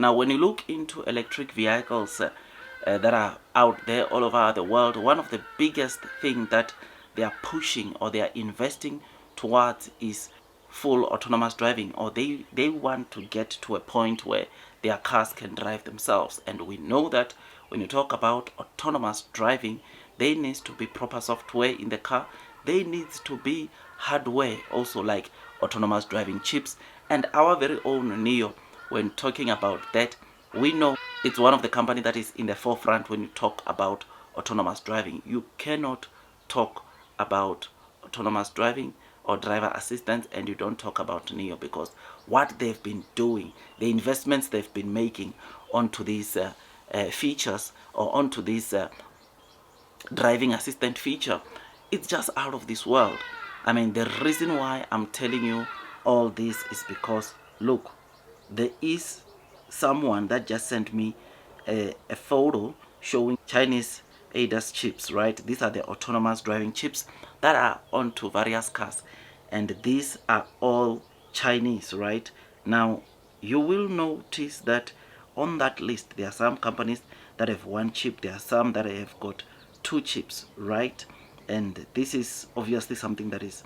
Now, when you look into electric vehicles that are out there all over the world, one of the biggest thing that they are pushing or they are investing towards is full autonomous driving, or they want to get to a point where their cars can drive themselves. And we know that when you talk about autonomous driving, there needs to be proper software in the car, there needs to be hardware also, like autonomous driving chips. And our very own NIO, when talking about that, we know it's one of the company that is in the forefront when you talk about autonomous driving. You cannot talk about autonomous driving or driver assistance and you don't talk about NIO, because what they've been doing, the investments they've been making onto these features, or onto this driving assistant feature, it's just out of this world. I mean, the reason why I'm telling you all this is because, look, there is someone that just sent me a photo showing Chinese ADAS chips, right? These are the autonomous driving chips that are onto various cars, and these are all Chinese, right? Now, you will notice that on that list there are some companies that have one chip, there are some that have got two chips, right? And this is obviously something that is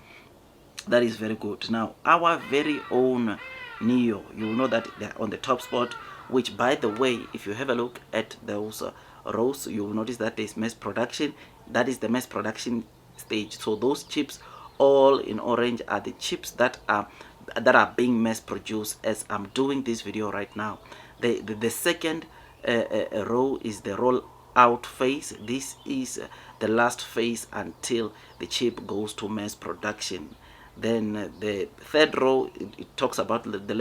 very good. Now, our very own NIO, you will know that they're on the top spot, which, by the way, if you have a look at those rows, you will notice that there's mass production. That is the mass production stage. So those chips all in orange are the chips that are being mass produced as I'm doing this video right now. The second row is the roll out phase. This is the last phase until the chip goes to mass production. Then the third row, it talks about the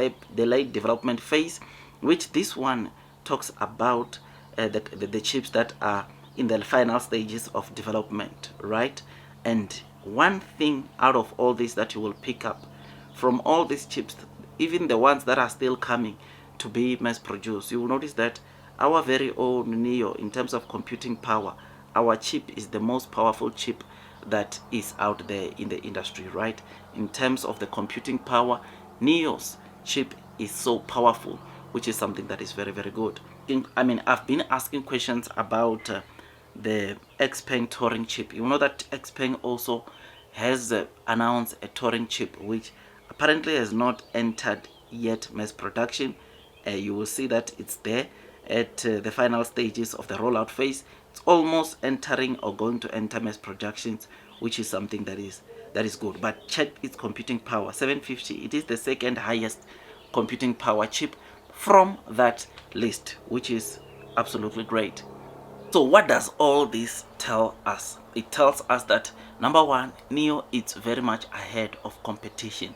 late development phase, which this one talks about the chips that are in the final stages of development, right? And one thing out of all this that you will pick up from all these chips, even the ones that are still coming to be mass produced, you will notice that our very own NIO, in terms of computing power, our chip is the most powerful chip that is out there in the industry, right? In terms of the computing power, NIO's chip is so powerful, which is something that is very, very good. I mean, I've been asking questions about the XPeng Turing chip. You know that XPeng also has announced a Turing chip, which apparently has not entered yet mass production. You will see that it's there at the final stages of the rollout phase. It's almost entering or going to enter mass productions, which is something that is good. But check its computing power, 750. It is the second highest computing power chip from that list, which is absolutely great. So what does all this tell us? It tells us that, number one, NIO is very much ahead of competition,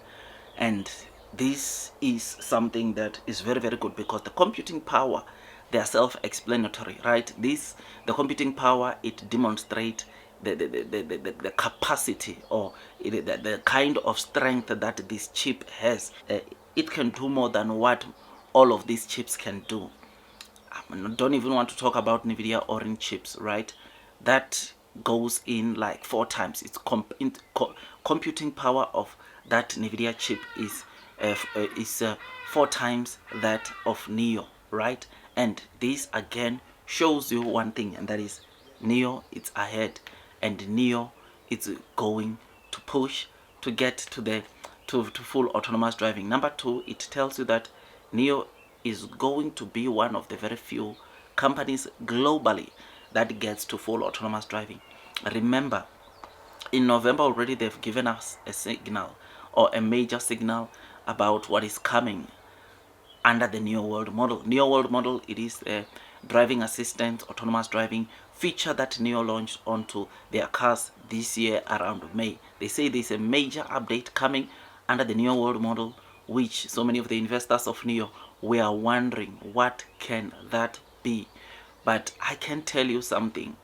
and this is something that is very, very good, because the computing power, they are self-explanatory, right? The computing power, it demonstrates the capacity, or the kind of strength that this chip has. It can do more than what all of these chips can do. I don't even want to talk about NVIDIA Orin chips, right? That goes in like 4 times. It's computing power of that NVIDIA chip is 4 times that of NIO, right? And this again shows you one thing, and that is NIO it's ahead, and NIO is going to push to get to full autonomous driving. Number 2, it tells you that NIO is going to be one of the very few companies globally that gets to full autonomous driving. Remember, in November already they've given us a signal, or a major signal, about what is coming under the NIO World Model. NIO World Model, it is a driving assistant autonomous driving feature that NIO launched onto their cars this year around May. They say there's a major update coming under the NIO World Model, which so many of the investors of NIO were wondering what can that be. But I can tell you something,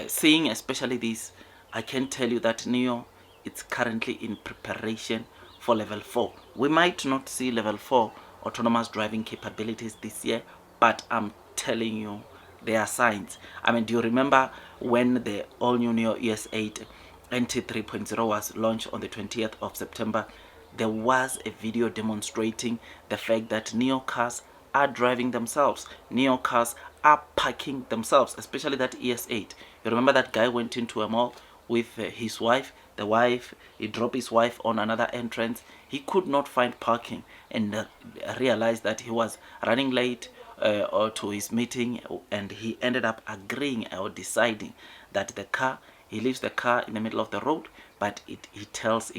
seeing especially this, I can tell you that NIO is currently in preparation for level 4. We might not see level 4 autonomous driving capabilities this year, but I'm telling you, there are signs. I mean, do you remember when the all-new NIO ES8 NT 3.0 was launched on the 20th of September? There was a video demonstrating the fact that NIO cars are driving themselves. Neo cars are parking themselves, especially that ES8. You remember that guy went into a mall with his wife. The wife, he dropped his wife on another entrance. He could not find parking and realized that he was running late or to his meeting, and he ended up agreeing or deciding that the car, he leaves the car in the middle of the road, but he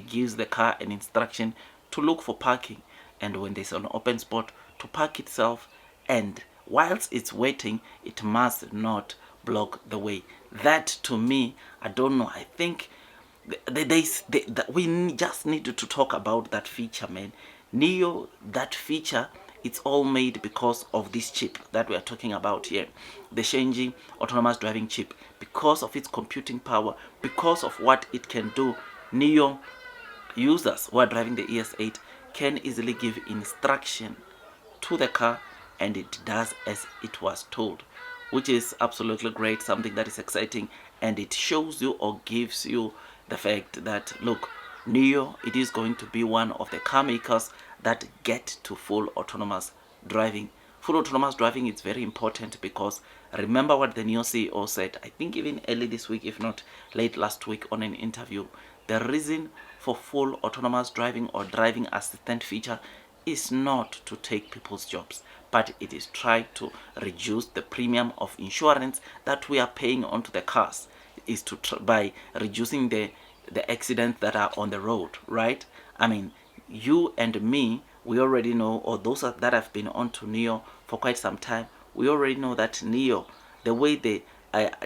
gives the car an instruction to look for parking, and when there's an open spot, to park itself, and whilst it's waiting, it must not block the way. That to me, I don't know, I think we just need to talk about that feature, man. Neo, that feature, it's all made because of this chip that we are talking about here, the Shenji autonomous driving chip. Because of its computing power, because of what it can do, Neo users who are driving the ES8 can easily give instruction to the car, and it does as it was told, which is absolutely great, something that is exciting, and it shows you or gives you the fact that, look, Neo, it is going to be one of the car makers that get to full autonomous driving. Full autonomous driving is very important because remember what the Neo CEO said, I think even early this week, if not late last week, on an interview. The reason for full autonomous driving or driving assistant feature is not to take people's jobs, but it is try to reduce the premium of insurance that we are paying onto the cars, is to by reducing the accidents that are on the road, right? I mean, you and me, we already know, or those that have been onto Neo for quite some time, we already know that Neo, the way the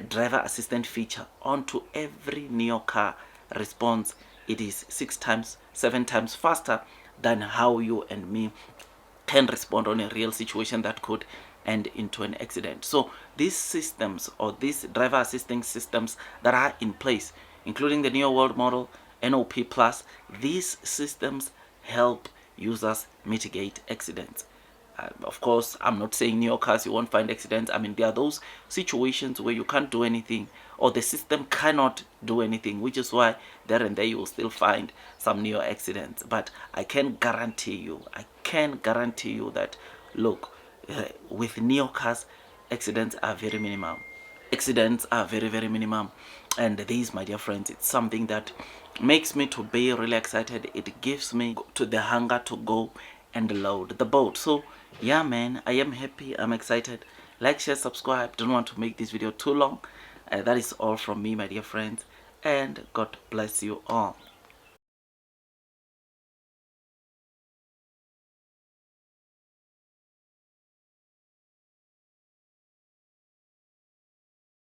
driver assistant feature onto every Neo car responds, it is 6 times, 7 times faster than how you and me can respond on a real situation that could end into an accident. So these systems, or these driver assisting systems that are in place, including the Neo World Model, NOP Plus, these systems help users mitigate accidents. Of course, I'm not saying Neo cars you won't find accidents. I mean, there are those situations where you can't do anything, or the system cannot do anything, which is why there and there you will still find some Neo accidents. But I can guarantee you that, look, with Neo cars, accidents are very minimum. Accidents are very, very minimum. And this, my dear friends, it's something that makes me to be really excited. It gives me to the hunger to go and load the boat. So yeah, man, I am happy, I'm excited. Like, share, subscribe. Don't want to make this video too long. That is all from me, my dear friends, and God bless you all.